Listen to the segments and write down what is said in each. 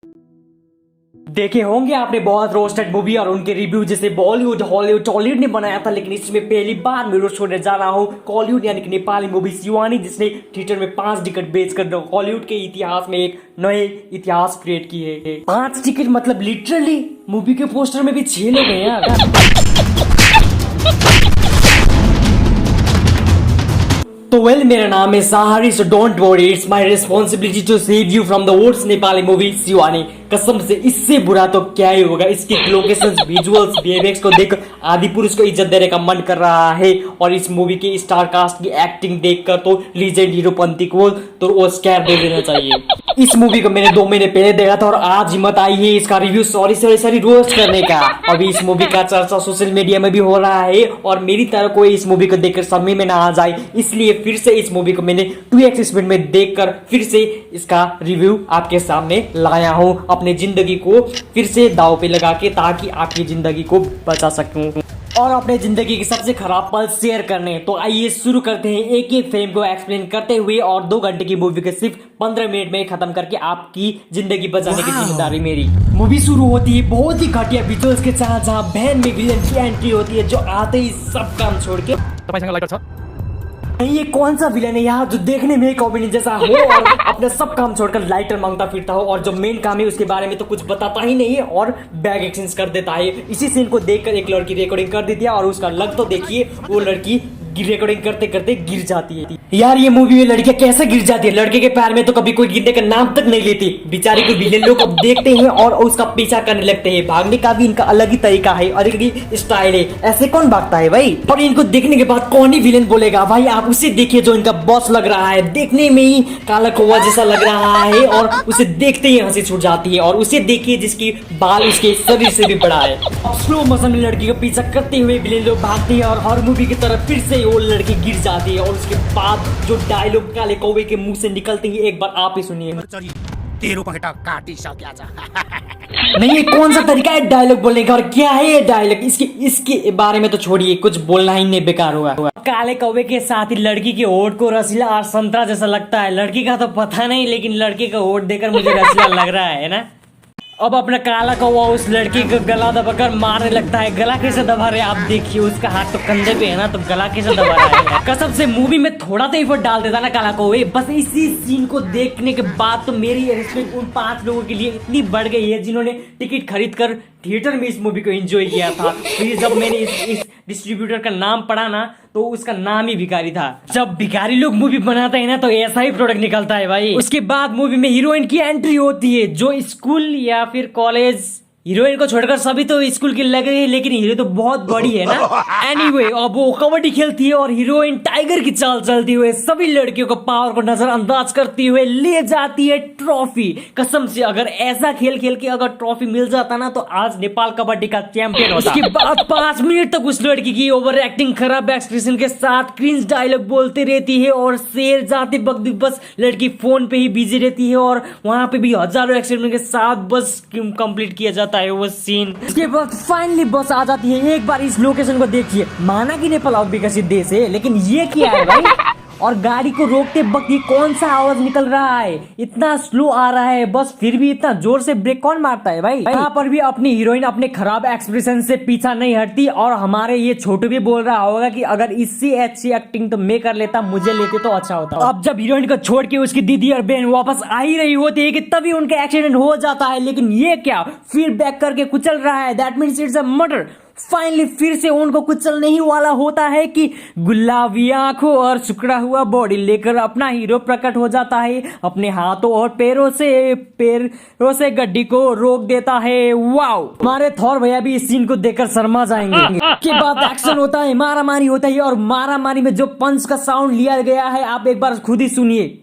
देखे होंगे आपने बहुत रोस्टेड मूवी और उनके रिव्यू जैसे बॉलीवुड हॉलीवुड टॉलीवुड ने बनाया था, लेकिन इसमें पहली बार मैं रोस्ट होने जा रहा हूँ कॉलीवुड यानी कि नेपाली मूवी सिवानी, जिसने थिएटर में 5 टिकट बेचकर हॉलीवुड के इतिहास में एक नए इतिहास क्रिएट किए है। 5 टिकट मतलब लिटरली मूवी के पोस्टर में भी 6 लोग हैं यार। तो वेल, मेरा नाम है Sahari, so don't worry, it's my responsibility to save you from the words Nepali movie Sivani. कसम से इससे बुरा तो क्या ही होगा। इसके लोकेशंस, विजुअल्स, वीएफएक्स को देख आदि पुरुष को इज्जत देने का मन कर रहा है, और इस मूवी के स्टार कास्ट की एक्टिंग देखकर तो लीजेंड हीरोपंती को तो ऑस्कर दे देना चाहिए। इस मूवी को मैंने 2 महीने पहले देखा था और आज हिम्मत आई है इसका रिव्यू सॉरी रोस्ट करने का। अभी इस मूवी का चर्चा सोशल मीडिया में भी हो रहा है और मेरी तरह कोई इस मूवी को देखकर समय में ना आ जाए, इसलिए फिर से इस मूवी को मैंने 2x स्पीड में देखकर फिर से इसका रिव्यू आपके सामने लाया हूं, अपनी जिंदगी को फिर से दांव पे लगा के, ताकि आपकी जिंदगी को बचा सकूं और अपने जिंदगी की सबसे खराब पल शेयर करने। तो आइए शुरू करते हैं एक एक फ्रेम को एक्सप्लेन करते हुए, और 2 घंटे की मूवी को सिर्फ 15 मिनट में खत्म करके आपकी जिंदगी बचाने की जिम्मेदारी मेरी। मूवी शुरू होती है बहुत ही घटिया विजुअल्स के साथ, जहां बहन में विलेन की एंट्री होती है, जो आते ही सब काम छोड़ के ये कौन सा विलेन है यहाँ जो देखने में कॉमेडी जैसा हो और अपने सब काम छोड़कर लाइटर मांगता फिरता हो, और जो मेन काम है उसके बारे में तो कुछ बताता ही नहीं है और बैग एक्सचेंज कर देता है। इसी सीन को देखकर एक लड़की रिकॉर्डिंग कर देती है और उसका लग तो देखिए, वो लड़की रिकॉर्डिंग करते करते गिर जाती है। यार ये मूवी में लड़कियां कैसे गिर जाती है? लड़के के पैर में तो कभी कोई गिरने का नाम तक नहीं लेती। बेचारी को विलेन लोग अब देखते हैं और उसका पीछा करने लगते हैं। भागने का भी इनका अलग ही तरीका है और एक ही स्टाइल है। ऐसे कौन भागता है भाई? और इनको देखने के बाद कौन ही विलेन बोलेगा भाई? आप उसे देखिए जो इनका बॉस लग रहा है, देखने में ही काला कौवा जैसा लग रहा है और उसे देखते ही हंसी छूट जाती है। और उसे देखिए जिसकी बाल उसके शरीर से भी बड़ा है। स्लो मोशन में लड़की का पीछा करते हुए विलेन लोग भागते हैं और हर मूवी की तरफ फिर से वो लड़की गिर जाती है। और उसके बाद जो डायलॉग काले कौवे के मुंह से निकलते हैं, एक बार आप ही सुनिए। नहीं, ये कौन सा तरीका है डायलॉग बोलने का और क्या है ये डायलॉग? इसके बारे में तो छोड़िए, कुछ बोलना ही नहीं, बेकार होगा। काले कौवे के साथ ही लड़की के होठ को रसीला और संतरा जैसा लगता है। लड़की का तो पता नहीं, लेकिन लड़के का होठ देखकर मुझे रसीला लग रहा है ना। अब अपना काला कौवा उस लड़की का गला दबाकर मारने लगता है। गला कैसे दबा रहे आप देखिए, उसका हाथ तो कंधे पे है ना, तो गला कैसे दबा रहा है? कसम से मूवी में थोड़ा तो एफर्ट डाल देता ना काला कौवे। बस इसी सीन को देखने के बाद तो मेरी रिस्पेक्ट उन 5 लोगों के लिए इतनी बढ़ गई है जिन्होंने टिकट खरीद कर थिएटर में इस मूवी को एंजॉय किया था। फिर जब मैंने इस डिस्ट्रीब्यूटर का नाम पढ़ा ना, तो उसका नाम ही भिखारी था। जब भिखारी लोग मूवी बनाते हैं ना, तो ऐसा ही प्रोडक्ट निकलता है भाई। उसके बाद मूवी में हीरोइन की एंट्री होती है, जो स्कूल या फिर कॉलेज, हीरोइन को छोड़कर सभी तो स्कूल की लग रही है, लेकिन हीरो तो बहुत बड़ी है ना। एनीवे, अब वो कबड्डी खेलती है और हीरोइन टाइगर की चाल चलती हुए सभी लड़कियों को पावर को नजरअंदाज करती हुए ले जाती है ट्रॉफी। कसम से अगर ऐसा खेल खेल के अगर ट्रॉफी मिल जाता ना, तो आज नेपाल कबड्डी का चैंपियन होता। उसके बाद 5 मिनट तक उस लड़की की ओवर एक्टिंग, खराब एक्सप्रेशन के साथ क्रिंज डायलॉग बोलती रहती है और शेर जाते वक्त बस लड़की फोन पे ही बिजी रहती है, और वहां पे भी हजारों एक्सीडेंट के साथ बस कंप्लीट किया जाता है वो सीन। इसके बाद फाइनली बस आ जाती है। एक बार इस लोकेशन को देखिए, माना कि नेपाल और विकसित देश है, लेकिन ये क्या है भाई? और गाड़ी को रोकते वक्त ये कौन सा आवाज निकल रहा है? इतना स्लो आ रहा है बस, फिर भी इतना जोर से ब्रेक कौन मारता है भाई? यहाँ पर भी अपनी हीरोइन अपने खराब एक्सप्रेशन से पीछा नहीं हटती, और हमारे ये छोटू भी बोल रहा होगा कि अगर इससे अच्छी एक्टिंग तो मैं कर लेता, मुझे लेते तो अच्छा होता। अब जब हीरोइन को छोड़ के उसकी दीदी और बहन वापस आ ही रही होती है कि तभी उनका एक्सीडेंट हो जाता है, लेकिन ये क्या, फिर बैक करके कुचल रहा है। That means it's a murder. Finally फिर से उनको कुचलने ही वाला होता है कि गुलाबी आंखों और सिकुड़ा हुआ बॉडी लेकर अपना हीरो प्रकट हो जाता है। अपने हाथों और पैरों से गड्डी को रोक देता है। वाओ, हमारे थॉर भैया भी इस सीन को देखकर शर्मा जाएंगे। के बाद एक्शन होता है, मारामारी होता है, और मारामारी में जो पंच का साउंड लिया गया है आप एक बार खुद ही सुनिए।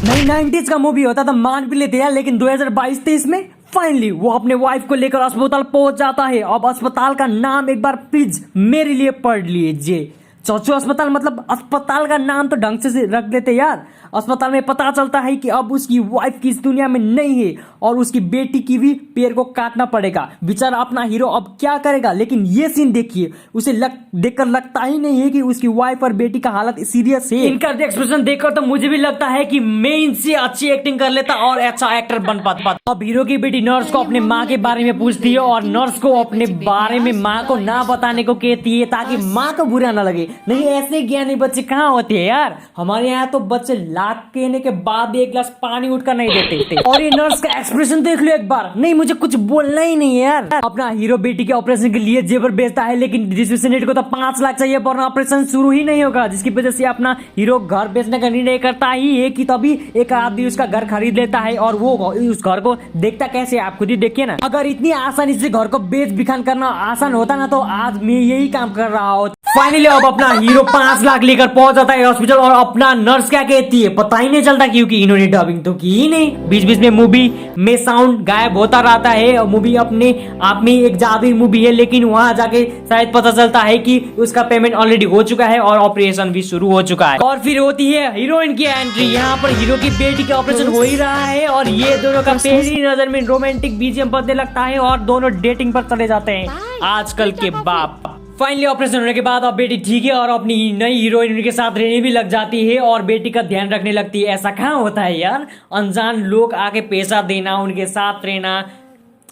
नहीं, 90s का मूवी होता था मान भी लेते हैं, लेकिन 2022-23 में फाइनली वो अपने वाइफ को लेकर अस्पताल पहुंच जाता है। अब अस्पताल का नाम एक बार प्लीज मेरे लिए पढ़ लीजिए, चौचू अस्पताल मतलब अस्पताल का नाम तो ढंग से रख देते यार। अस्पताल में पता चलता है कि अब उसकी वाइफ की इस दुनिया में नहीं है और उसकी बेटी की भी पैर को काटना पड़ेगा। बेचारा अपना हीरो अब क्या करेगा। लेकिन ये सीन देखिए, उसे देखकर लगता ही नहीं है कि उसकी वाइफ और बेटी का हालत सीरियस है। इनका एक्सप्रेशन देखकर तो मुझे भी लगता है कि मैं इनसे अच्छी एक्टिंग कर लेता और अच्छा एक्टर बन पाता। अब हीरो की बेटी नर्स को अपने माँ के बारे में पूछती है और नर्स को अपने बारे में माँ को ना बताने को कहती है ताकि माँ को बुरा ना लगे। नहीं, ऐसे ज्ञानी बच्चे कहाँ होते हैं यार। हमारे यहाँ तो बच्चे लाख कहने के बाद भी एक गिलास पानी उठकर नहीं देते। और ये नर्स का एक्सप्रेशन देख लो एक बार। नहीं, मुझे कुछ बोलना ही नहीं है यार। अपना हीरो बेटी के ऑपरेशन के लिए जेवर बेचता है, लेकिन रिसेप्शनिस्ट को तो 5 लाख चाहिए पर ऑपरेशन शुरू ही नहीं होगा, जिसकी वजह से अपना हीरो घर बेचने का निर्णय करता ही है कि तभी एक आदमी उसका घर खरीद लेता है। और वो उस घर को देखता कैसे, आप खुद ही देखिए ना। अगर इतनी आसानी से घर को बेच बिखान करना आसान होता ना तो आज मैं यही काम कर रहा हूँ। फाइनली अब अपना हीरो 5 लाख लेकर पहुंच जाता है हॉस्पिटल और अपना नर्स क्या कहती है पता ही नहीं चलता, क्योंकि इन्होंने डबिंग तो की ही नहीं। बीच बीच में मूवी में साउंड गायब होता रहता है और मूवी अपने आप में एक जादुई मूवी है, लेकिन वहां जाके शायद पता चलता है कि उसका पेमेंट ऑलरेडी हो चुका है और ऑपरेशन भी शुरू हो चुका है। और फिर होती है हीरोइन की एंट्री। यहाँ पर हीरो की बेटी का ऑपरेशन हो ही रहा है और ये दोनों का पहली नजर में रोमांटिक बीजीएम बजने लगता है और दोनों डेटिंग पर चले जाते हैं आजकल के बाप। फाइनली ऑपरेशन होने के बाद अब बेटी ठीक है और अपनी नई हीरोइन के साथ रहने भी लग जाती है और बेटी का ध्यान रखने लगती है। ऐसा कहाँ होता है यार, अनजान लोग आके पैसा देना, उनके साथ रहना,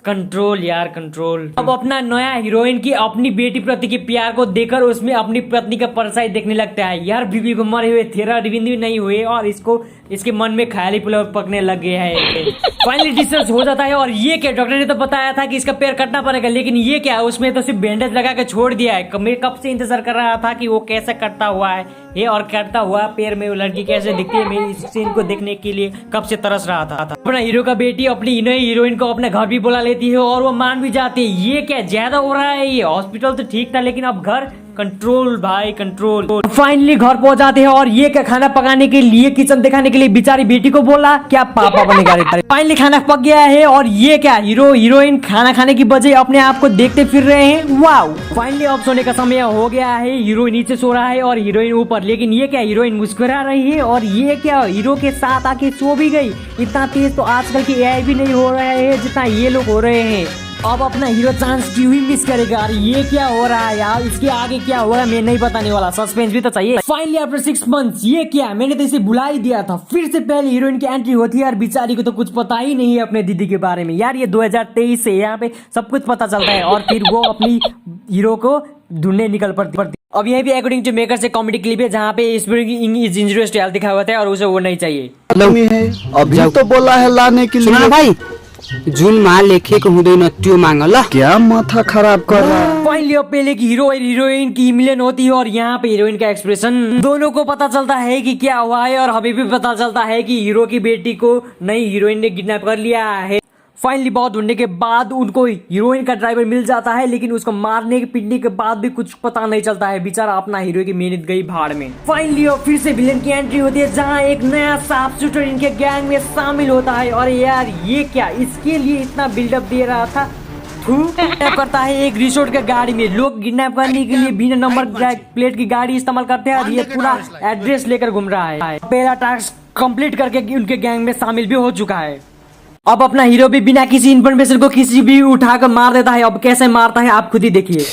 कंट्रोल यार कंट्रोल। अब अपना नया हीरोइन की अपनी बेटी प्रति के प्यार को देखकर उसमें अपनी पत्नी का परछाई देखने लगता है। यार बीवी को मरे हुए थेरा रिविंद भी नहीं हुए और इसके मन में ख्याली पुलाव पकने लग गया है। फाइनली डिस्चार्ज हो जाता है और ये क्या, डॉक्टर ने तो बताया था कि इसका पैर कटना पड़ेगा, लेकिन ये क्या, उसमें तो सिर्फ बैंडेज लगा के छोड़ दिया है। मैं कब से इंतजार कर रहा था कि वो कैसे कटता हुआ है ये और कटता हुआ पैर में वो लड़की कैसे दिखती है। मैं इस सीन को देखने के लिए कब से तरस रहा था। अपना हीरो का बेटी अपनी नई हीरोइन को अपने घर भी बुला लेती है और वो मान भी जाती है। ये क्या ज्यादा हो रहा है, ये हॉस्पिटल तो ठीक था लेकिन अब घर, कंट्रोल भाई कंट्रोल। फाइनली घर पहुंच जाते हैं और ये क्या, खाना पकाने के लिए किचन दिखाने के लिए बेचारी बेटी को बोला क्या पापा बनेगा। फाइनली खाना पक गया है और ये क्या, हीरो हीरोइन खाना खाने की बजाय अपने आप को देखते फिर रहे हैं। वाओ, फाइनली अब सोने का समय हो गया है। हीरो नीचे सो रहा है और हीरोइन ऊपर, लेकिन ये क्या, हीरोइन मुस्कुरा रही है और ये क्या, हीरो के साथ आके सो भी गई। इतना तेज तो आजकल की एआई भी नहीं हो रहा है जितना ये लोग हो रहे हैं। अब अपना हीरो चांस क्यों ही मिस करेगा। अरे ये क्या हो रहा है यार, इसके आगे क्या होगा मैं नहीं बताने वाला, सस्पेंस भी तो चाहिए। फाइनली आफ्टर 6 मंथ्स ये क्या, मैंने तो इसे बुला ही दिया था। फिर से पहले हीरोइन की एंट्री होती है और बेचारी को तो कुछ पता ही नहीं है अपने दीदी के बारे में। यार ये 2023 से यहाँ पे सब कुछ पता चलता है और फिर वो अपनी हीरो को ढूंढने निकल पड़ती। अब यही भी अकॉर्डिंग टू मेकर से कॉमेडी क्लिप है जहाँ पे इज इंजूरियस टू हेल्थ दिखा हुआ था और उसे वो नहीं चाहिए। अभी तो बोला है लाने के लिए भाई, जुन माँ लेखे को हुँदैन त्यो मांग ल। क्या माथा खराब कर रहा है। फाइनली अब पहले की हीरो और हीरोइन की मिलन होती है और यहाँ पे हीरोइन का एक्सप्रेशन, दोनों को पता चलता है कि क्या हुआ है और हमें भी पता चलता है कि हीरो की बेटी को नई हीरोइन ने किडनैप कर लिया है। फाइनली बहुत ढूंढने के बाद उनको हीरोइन का ड्राइवर मिल जाता है, लेकिन उसको मारने के पीटने के बाद भी कुछ पता नहीं चलता है। बेचारा अपना हीरो की मेहनत गई भाड़ में। फाइनली और फिर से विलेन की एंट्री होती है जहां एक नया शार्प शूटर इनके गैंग में शामिल होता है। और यार ये क्या, इसके लिए इतना बिल्डअप दे रहा था। किडनैप करता है एक रिसोर्ट के गाड़ी में। लोग किडनैप करने के लिए बिना नंबर प्लेट की गाड़ी इस्तेमाल करते हैं और ये पूरा एड्रेस लेकर घूम रहा है। पहला टास्क कंप्लीट करके उनके गैंग में शामिल भी हो चुका है। अब अपना हीरो भी बिना किसी इन्फॉर्मेशन को किसी भी उठाकर मार देता है। अब कैसे मारता है आप खुद ही देखिए।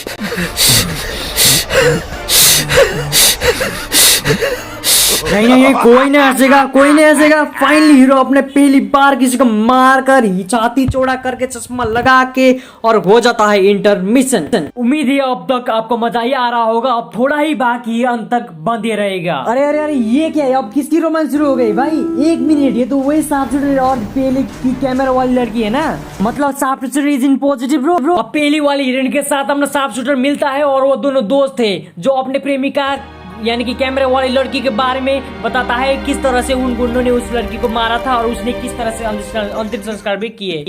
नहीं कोई नहीं हंसेगा, कोई नहीं हंसेगा। फाइनली हीरो अपने पहली बार किसी को मार कर छाती चौड़ा करके चश्मा लगा के और हो जाता है इंटरमिशन। उम्मीद है अब तक आपको मजा ही आ रहा होगा। अब थोड़ा ही बाकी है, अंत तक बंदे रहेगा। अरे अरे अरे ये क्या है, अब किसकी रोमांस शुरू हो गई भाई। 1 मिनट, ये तो वही शार्प शूटर और पहले की कैमरा वाली लड़की है ना, मतलब sharp shooter is in positive bro. अब पहली वाली हीरोइन के साथ अपना शार्प शूटर मिलता है और वो दोनों दोस्त थे जो अपने प्रेमिका यानी कि कैमरे वाली लड़की के बारे में बताता है किस तरह से उन गुंडों ने उस लड़की को मारा था और उसने किस तरह से अंतिम संस्कार भी किए।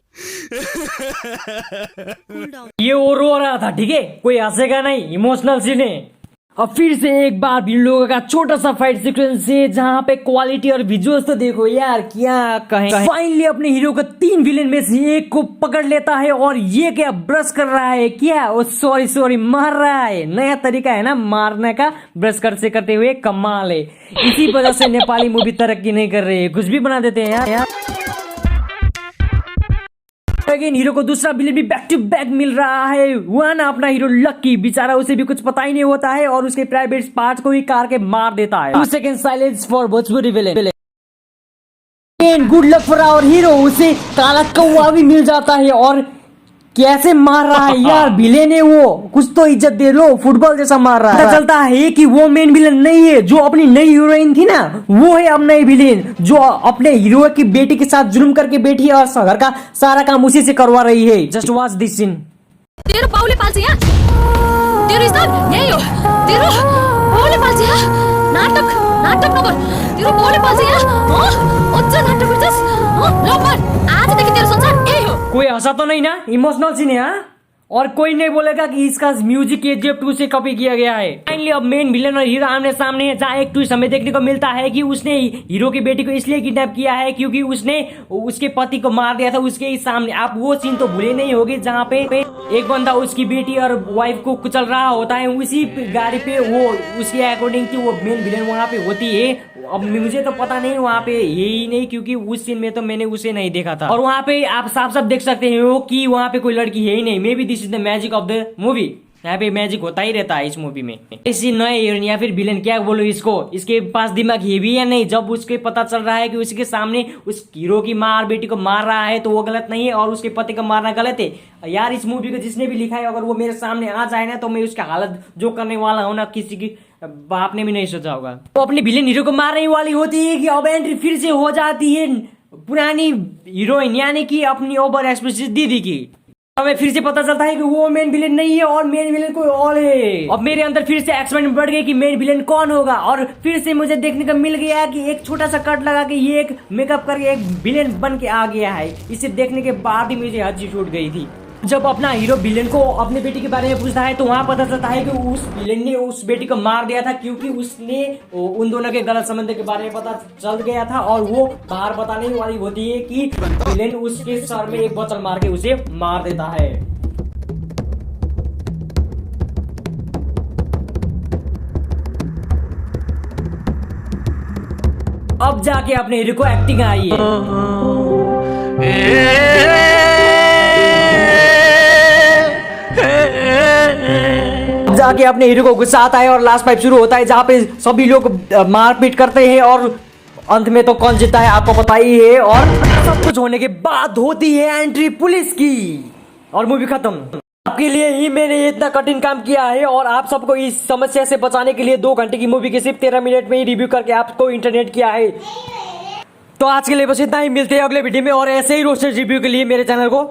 ये वो रो रहा था, ठीक है, कोई हंसेगा नहीं, इमोशनल सीन है। अब फिर से एक बार भी लोगों का छोटा सा फाइट सीक्वेंस है जहाँ पे क्वालिटी और विजुअल्स तो देखो यार क्या कहें। फाइनली अपने हीरो को 3 विलेन में से एक को पकड़ लेता है और ये क्या ब्रश कर रहा है क्या, ओ सॉरी मार रहा है। नया तरीका है ना मारने का, ब्रश करते हुए कमाल है। इसी वजह से नेपाली मूवी तरक्की नहीं कर रही है, कुछ भी बना देते हैं यार। अगेन हीरो को दूसरा विलेन भी बैक टू बैक मिल रहा है। वन अपना हीरो लक्की बेचारा, उसे भी कुछ पता ही नहीं होता है और उसके प्राइवेट पार्ट को ही कार के मार देता है। 2 second silence for Bhojpuri villain. Good luck for our hero, उसे काला कौवा भी मिल जाता है और कैसे मार रहा है यार विलेन है वो, कुछ तो इज्जत दे लो, फुटबॉल जैसा मार रहा है। पता चलता है कि वो मेन विलेन नहीं है, जो अपनी नई हीरोइन थी ना वो है अब नई विलेन, जो अपने हीरो की बेटी के साथ जुल्म करके बैठी है और घर का सारा काम उसी से करवा रही है। Just watch this scene. तेरो बाउले पाल्छ यहाँ, तेरो स्थान यही हो, तेरो बाउले पाल्छ यहाँ, नाटक नगर, तेरो बाउले पाल्छ यहाँ, उच्च नाटक गर्छस्, ल पर आजदेखि तेरो संसार यही हो। कोई हंसा तो नहीं ना, इमोशनल सीन है हाँ? और कोई नहीं बोलेगा कि इसका म्यूजिक KGF 2 से कॉपी किया गया है। फाइनली अब मेन विलेन और हीरो आमने सामने है, जहाँ एक ट्विस्ट हमें देखने को मिलता है कि उसने हीरो की बेटी को इसलिए किडनैप किया है क्योंकि उसने उसके पति को मार दिया था उसके ही सामने। आप वो सीन तो भूले नहीं होगे जहाँ पे एक बंदा उसकी बेटी और वाइफ को कुचल रहा होता है, उसी गाड़ी पे वो उसके अकॉर्डिंग की वो मेन विलेन वहाँ पे होती है। अब मुझे तो पता नहीं वहाँ पे है ही नहीं क्योंकि उस सीन में तो मैंने उसे नहीं देखा था। और वहाँ पे आप साफ देख सकते हो कि वहाँ पे कोई लड़की है ही नहीं। May be this is the magic of the movie. यहाँ पे मैजिक होता ही रहता है इस मूवी में। इसी नए हीरोइन या फिर विलेन क्या बोलो इसको, इसके पास दिमाग है भी या नहीं। जब उसके पता चल रहा है कि उसके सामने उस हीरो की माँ और बेटी को मार रहा है तो वो गलत नहीं है और उसके पति को मारना गलत है यार। इस मूवी को जिसने भी लिखा है अगर वो मेरे सामने आ जाए ना तो मैं उसका हालत जो करने वाला हूँ ना किसी की बाप ने भी नहीं सोचा होगा। वो अपनी विलेन हीरो को मारने वाली होती है कि अब एंट्री फिर से हो जाती है पुरानी हीरोइन यानी कि अपनी ओवर एक्सप्रेसिव दीदी की। हमें फिर से पता चलता है कि वो मेन विलेन नहीं है और मेन विलेन कोई और है। अब मेरे अंदर फिर से एक्साइटमेंट बढ़ गई कि मेन विलेन कौन होगा और फिर से मुझे देखने को मिल गया कि एक छोटा सा कट लगा के ये एक मेकअप करके एक विलेन बन के आ गया है। इसे देखने के बाद ही मुझे हंसी छूट गई थी। जब अपना हीरो विलेन को अपनी बेटी के बारे में पूछता है तो वहां पता चलता है कि उस विलेन ने उस बेटी को मार दिया था क्योंकि उसने उन दोनों के गलत संबंध के बारे में पता चल गया था और वो बाहर बताने वाली होती है कि विलेन उसके सर में एक बोतल मार के उसे मार देता है। अब जाके अपने हीरो को एक्टिंग आई जाके अपने हीरो को गुस्सा आता है और लास्ट फाइट शुरू होता है जहाँ पे सभी लोग मारपीट करते हैं और अंत में तो कौन जीता है आपको पता ही है। और सब कुछ होने के बाद होती है एंट्री पुलिस की और मूवी खत्म। आपके लिए ही मैंने इतना कठिन काम किया है और आप सबको इस समस्या से बचाने के लिए 2 घंटे की मूवी के सिर्फ 13 मिनट में ही रिव्यू करके आपको इंटरनेट किया है। तो आज के लिए बस इतना ही, मिलते हैं अगले वीडियो में और ऐसे ही रोस्टेड रिव्यू के लिए मेरे चैनल को